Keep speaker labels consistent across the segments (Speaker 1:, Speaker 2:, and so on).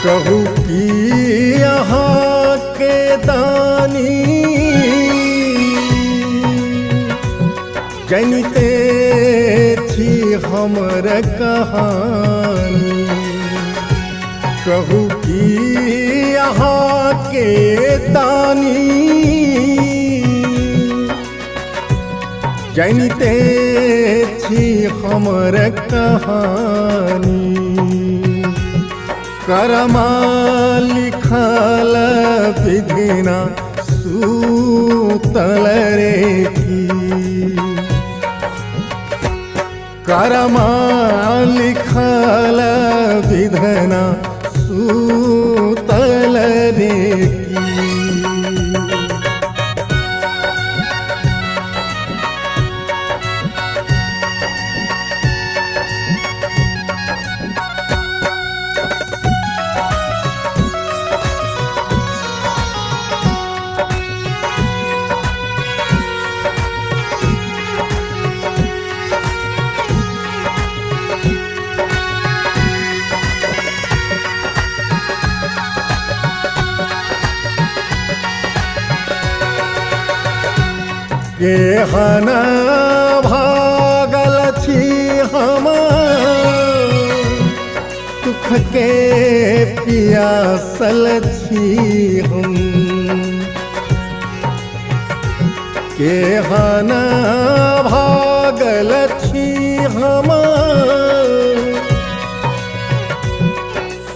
Speaker 1: कहू कि यहाँ के दानी जनिते छी हमर कहानी। कहू कि यहाँ के दानी जनिते छी हमर कहानी। करमा लिखल विधिना सूतल रेखी। करमा लिखल विधना सूतल रेखी। केहन भागल छी हम सुख के पियासल छी हम। केहन भागल छी हम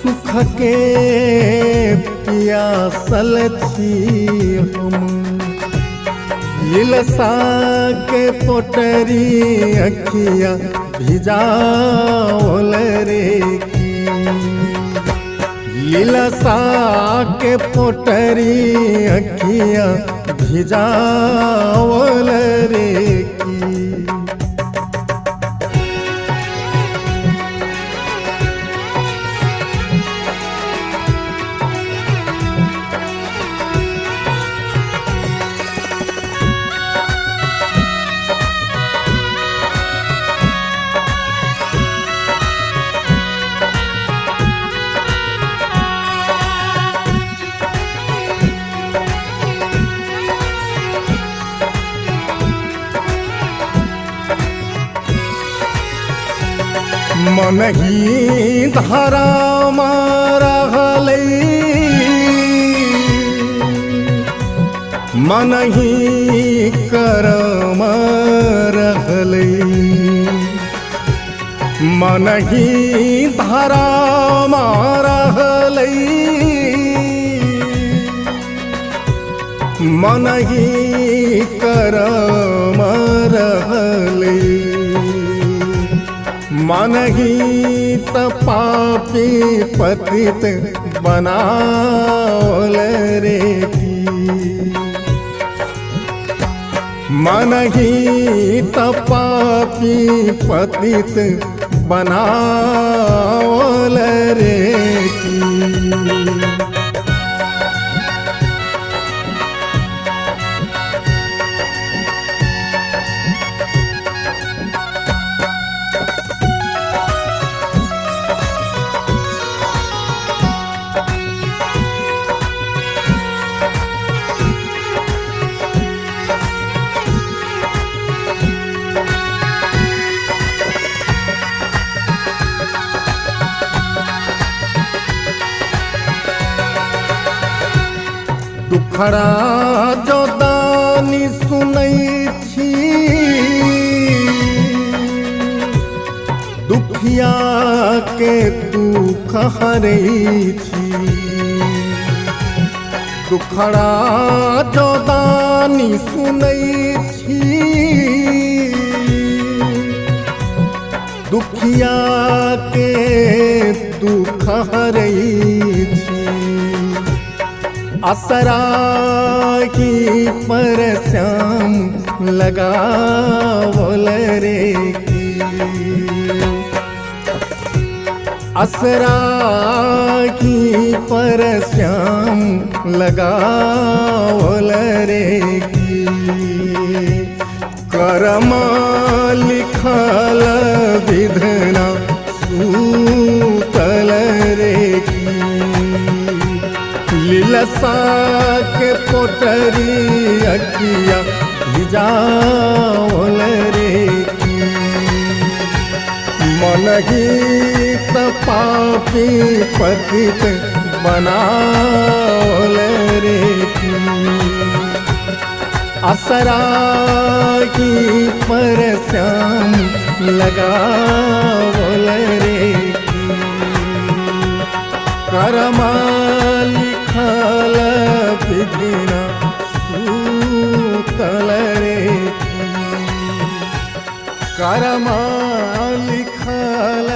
Speaker 1: सुख के पियासल छी हम। इलसा के पोटरी अखिया भिजाओल रेखी। इलसा के पोटरी अखिया भिजाओल रेखी। मन ही धराम रहलै मन ही करम रहलै। मन ही धराम रहलै मन ही करम रहलै। मन ही त पापी पतित बनाओल रेखी। मन ही त पापी पतित बनाओल रेखी। दुखड़ा जो दानी सुनै छी दुखिया के दुख हरै छी। दुखड़ा जो दानी सुनै छी दुखिया के दुख हरै छी। असरा की पर श्याम लगावल रेखी। असरा की पर श्याम लगावल रेखी। करमा लिखल विधना सूतल रेखी। कलसा के पोटरी अकिया भिजावल रे की मन गीत पापी पतित बनावल रे की असरा की पर श्याम लगावल रे की करमा लिखल विधिना सूतल रे की करमा लिखल